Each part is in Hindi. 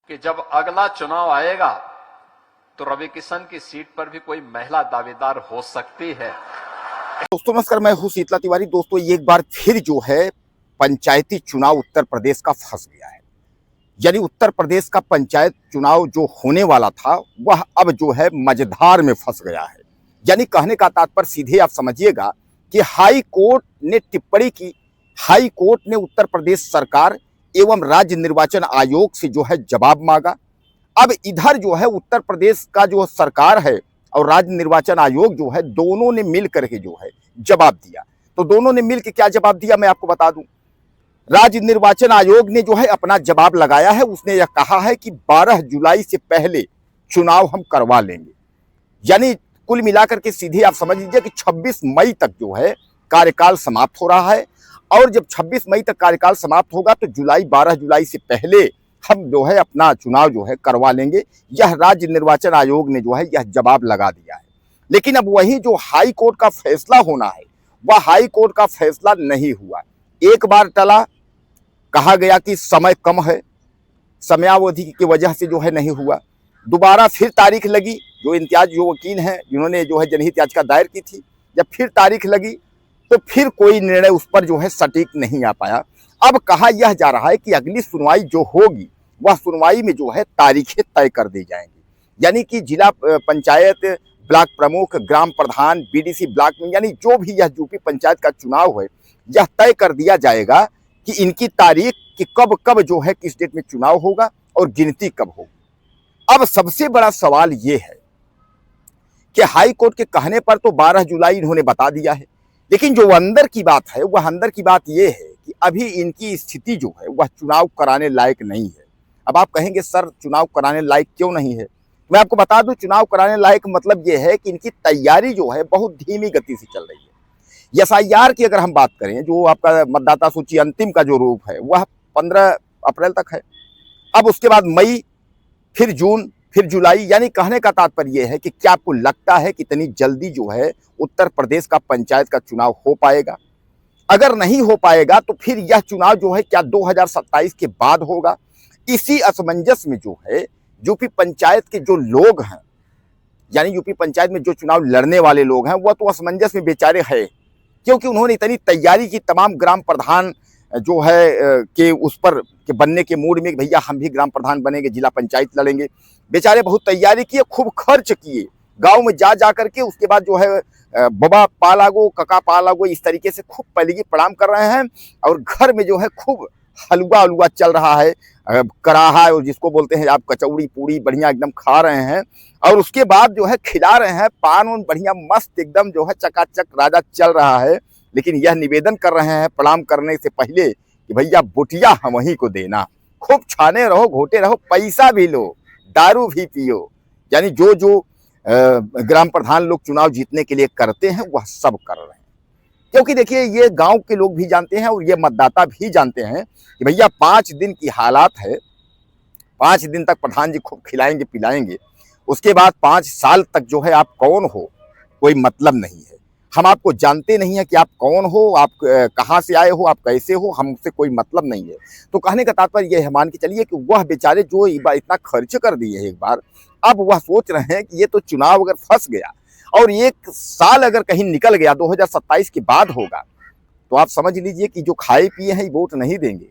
कि जब अगला चुनाव आएगा तो रवि किशन की सीट पर भी कोई महिला दावेदार हो सकती है। दोस्तों नमस्कार, मैं हूं शीतला तिवारी। दोस्तों एक बार फिर जो है पंचायती चुनाव उत्तर प्रदेश का फंस गया है। यानी उत्तर प्रदेश का पंचायत चुनाव जो होने वाला था वह अब जो है मझधार में फंस गया है। यानी कहने का तात्पर्य सीधे आप समझिएगा कि हाई कोर्ट ने टिप्पणी की। हाई कोर्ट ने उत्तर प्रदेश सरकार एवं राज्य निर्वाचन आयोग से जो है जवाब मांगा। अब इधर जो है उत्तर प्रदेश का जो सरकार है और राज्य निर्वाचन आयोग जो है दोनों ने मिल करके जो है जवाब दिया। तो दोनों ने मिलकर क्या जवाब दिया मैं आपको बता दूं। राज्य निर्वाचन आयोग ने जो है अपना जवाब लगाया है। उसने यह कहा है कि 12 जुलाई से पहले चुनाव हम करवा लेंगे। यानी कुल मिलाकर के सीधे आप समझ लीजिए कि 26 मई तक जो है कार्यकाल समाप्त हो रहा है। और जब 26 मई तक कार्यकाल समाप्त होगा तो 12 जुलाई से पहले हम जो है अपना चुनाव जो है करवा लेंगे। यह राज्य निर्वाचन आयोग ने जो है यह जवाब लगा दिया है। लेकिन अब वही जो हाई कोर्ट का फैसला होना है वह हाई कोर्ट का फैसला नहीं हुआ। एक बार टला, कहा गया कि समय कम है, समयावधि की वजह से जो है नहीं हुआ। दोबारा फिर तारीख लगी। जो इम्तियाज जो वकील हैं जिन्होंने जो है जनहित याचिका दायर की थी, जब फिर तारीख लगी तो फिर कोई निर्णय उस पर जो है सटीक नहीं आ पाया। अब कहा यह जा रहा है कि अगली सुनवाई जो होगी वह सुनवाई में जो है तारीखें तय कर दी जाएंगी। यानी कि जिला पंचायत, ब्लॉक प्रमुख, ग्राम प्रधान, बीडीसी ब्लॉक में, यानी जो भी यह यूपी पंचायत का चुनाव है यह तय कर दिया जाएगा कि इनकी तारीख कि कब कब जो है किस डेट में चुनाव होगा और गिनती कब होगी। अब सबसे बड़ा सवाल ये है कि हाई कोर्ट के कहने पर तो 12 जुलाई इन्होंने बता दिया है, लेकिन जो अंदर की बात है वह अंदर की बात यह है कि अभी इनकी स्थिति जो है वह चुनाव कराने लायक नहीं है। अब आप कहेंगे सर चुनाव कराने लायक क्यों नहीं है? मैं आपको बता दूं चुनाव कराने लायक मतलब यह है कि इनकी तैयारी जो है बहुत धीमी गति से चल रही है। एसआईआर की अगर हम बात करें, जो आपका मतदाता सूची अंतिम का जो रूप है वह 15 अप्रैल तक है। अब उसके बाद मई, फिर जून, फिर जुलाई। यानी कहने का तात्पर्य यह है कि क्या आपको लगता है कि इतनी जल्दी जो है उत्तर प्रदेश का पंचायत का चुनाव हो पाएगा? अगर नहीं हो पाएगा तो फिर यह चुनाव जो है क्या 2027 के बाद होगा? इसी असमंजस में जो है यूपी पंचायत के जो लोग हैं, यानी यूपी पंचायत में जो चुनाव लड़ने वाले लोग हैं वह तो असमंजस में बेचारे हैं, क्योंकि उन्होंने इतनी तैयारी की। तमाम ग्राम प्रधान जो है के उस पर के बनने के मूड में भैया हम भी ग्राम प्रधान बनेंगे, जिला पंचायत लड़ेंगे। बेचारे बहुत तैयारी किए, खूब खर्च किए, गांव में जा करके उसके बाद जो है बाबा पालागो, कका पालागो, इस तरीके से खूब पहले प्रणाम कर रहे हैं। और घर में जो है खूब हलवा उलवा चल रहा है, कराहा और जिसको बोलते हैं आप कचौड़ी पूड़ी बढ़िया एकदम खा रहे हैं। और उसके बाद जो है खिला रहे हैं पान उन बढ़िया मस्त एकदम जो है चकाचक राजा चल रहा है। लेकिन यह निवेदन कर रहे हैं प्रणाम करने से पहले कि भैया बुटिया हम ही को देना, खूब छाने रहो, घोटे रहो, पैसा भी लो, दारू भी पियो। यानी जो जो ग्राम प्रधान लोग चुनाव जीतने के लिए करते हैं वह सब कर रहे हैं। क्योंकि देखिए ये गांव के लोग भी जानते हैं और ये मतदाता भी जानते हैं कि भैया 5 दिन की हालात है। 5 दिन तक प्रधान जी खूब खिलाएंगे पिलाएंगे, उसके बाद 5 साल तक जो है आप कौन हो कोई मतलब नहीं है। हम आपको जानते नहीं है कि आप कौन हो, आप कहाँ से आए हो, आप कैसे हो, हमसे कोई मतलब नहीं है। तो कहने का तात्पर्य यह है, मान के चलिए कि वह बेचारे जो इतना खर्च कर दिए एक बार, अब वह सोच रहे हैं कि ये तो चुनाव अगर फंस गया और 1 साल अगर कहीं निकल गया 2027 के बाद होगा तो आप समझ लीजिए कि जो खाए पिए हैं वोट नहीं देंगे।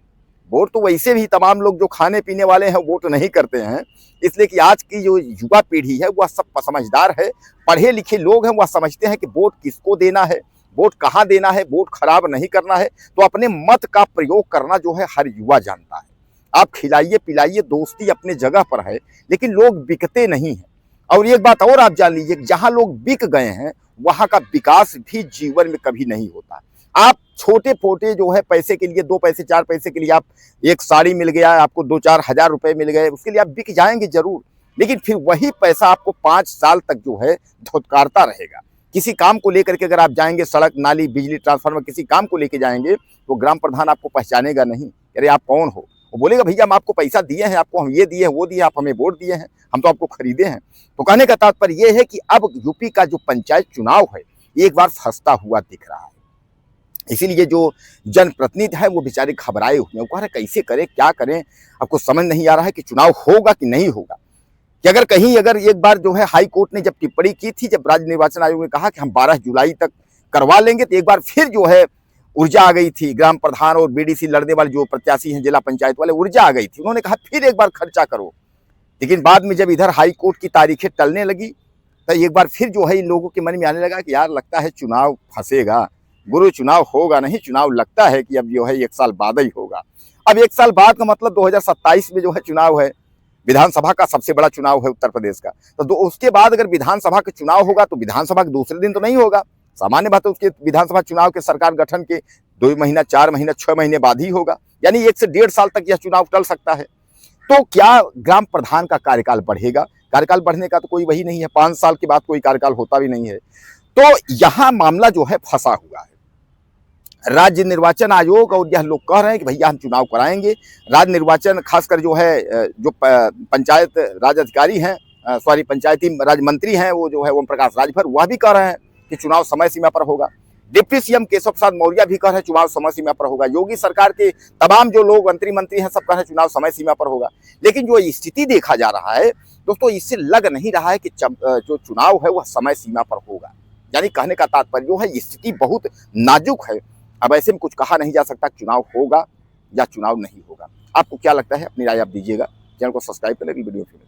वोट तो वैसे भी तमाम लोग जो खाने पीने वाले हैं वोट नहीं करते हैं। इसलिए कि आज की जो युवा पीढ़ी है वह सब समझदार है, पढ़े लिखे लोग हैं, वह समझते हैं कि वोट किसको देना है, वोट कहाँ देना है, वोट खराब नहीं करना है। तो अपने मत का प्रयोग करना जो है हर युवा जानता है। आप खिलाइए पिलाइए, दोस्ती अपने जगह पर है, लेकिन लोग बिकते नहीं हैं। और एक बात और आप जान लीजिए, जहाँ लोग बिक गए हैं वहाँ का विकास भी जीवन में कभी नहीं होता। आप छोटे पोटे जो है पैसे के लिए, 2 पैसे 4 पैसे के लिए, आप एक साड़ी मिल गया, आपको 2-4 हज़ार रुपए मिल गए, उसके लिए आप बिक जाएंगे जरूर, लेकिन फिर वही पैसा आपको 5 साल तक जो है धुतकारता रहेगा। किसी काम को लेकर के अगर आप जाएंगे, सड़क नाली बिजली ट्रांसफार्मर, किसी काम को लेके जाएंगे तो ग्राम प्रधान आपको पहचानेगा नहीं। अरे आप कौन हो? वो बोलेगा भैया हम आपको पैसा दिए हैं, आपको हम ये दिए हैं वो दिए, आप हमें वोट दिए हैं, हम तो आपको खरीदे हैं। तो कहने का तात्पर्य यह है कि अब यूपी का जो पंचायत चुनाव है एक बार फंसता हुआ दिख रहा है। इसीलिए जो जनप्रतिनिधि है वो बेचारे घबराए हुए हैं। वो कह रहे कैसे करें, क्या करें, अब कुछ समझ नहीं आ रहा है कि चुनाव होगा कि नहीं होगा। कि अगर कहीं अगर एक बार जो है हाई कोर्ट ने जब टिप्पणी की थी, जब राज्य निर्वाचन आयोग ने कहा कि हम 12 जुलाई तक करवा लेंगे, तो एक बार फिर जो है ऊर्जा आ गई थी। ग्राम प्रधान और बीडीसी लड़ने वाले जो प्रत्याशी हैं, जिला पंचायत वाले, ऊर्जा आ गई थी। उन्होंने कहा फिर एक बार खर्चा करो। लेकिन बाद में जब इधर हाई कोर्ट की तारीखें टलने लगी, तो एक बार फिर जो है इन लोगों के मन में आने लगा कि यार लगता है चुनाव फंसेगा, गुरु चुनाव होगा नहीं, चुनाव लगता है कि अब जो है 1 साल बाद ही होगा। अब 1 साल बाद का मतलब 2027 में जो है चुनाव है, विधानसभा का सबसे बड़ा चुनाव है उत्तर प्रदेश का। तो उसके बाद अगर विधानसभा का चुनाव होगा तो विधानसभा के दूसरे दिन तो नहीं होगा, सामान्य बात है। उसके विधानसभा चुनाव के सरकार गठन के 2 महीना, 4 महीना, 6 महीने बाद ही होगा। यानी 1 से 1.5 साल तक यह चुनाव टल सकता है। तो क्या ग्राम प्रधान का कार्यकाल बढ़ेगा? कार्यकाल बढ़ने का तो कोई वही नहीं है, 5 साल के बाद कोई कार्यकाल होता भी नहीं है। तो यहां मामला जो है फंसा हुआ है। राज्य निर्वाचन आयोग और यह लोग कह रहे हैं कि भैया हम चुनाव कराएंगे। राज्य निर्वाचन खासकर जो है जो पंचायत राज अधिकारी हैं, सॉरी पंचायती राज मंत्री हैं, वो जो है ओम प्रकाश राजभर, वह भी कह रहे हैं कि चुनाव समय सीमा पर होगा। डिप्टी सीएम केशव प्रसाद मौर्य भी कह रहे हैं चुनाव समय सीमा पर होगा। योगी सरकार के तमाम जो लोग मंत्री हैं सब कह रहे हैं चुनाव समय सीमा पर होगा। लेकिन जो स्थिति देखा जा रहा है दोस्तों, इससे लग नहीं रहा है कि जो चुनाव है वह समय सीमा पर होगा। यानी कहने का तात्पर्य जो है स्थिति बहुत नाजुक है। अब ऐसे में कुछ कहा नहीं जा सकता चुनाव होगा या चुनाव नहीं होगा। आपको क्या लगता है? अपनी राय आप दीजिएगा। चैनल को सब्सक्राइब करें, वीडियो फिर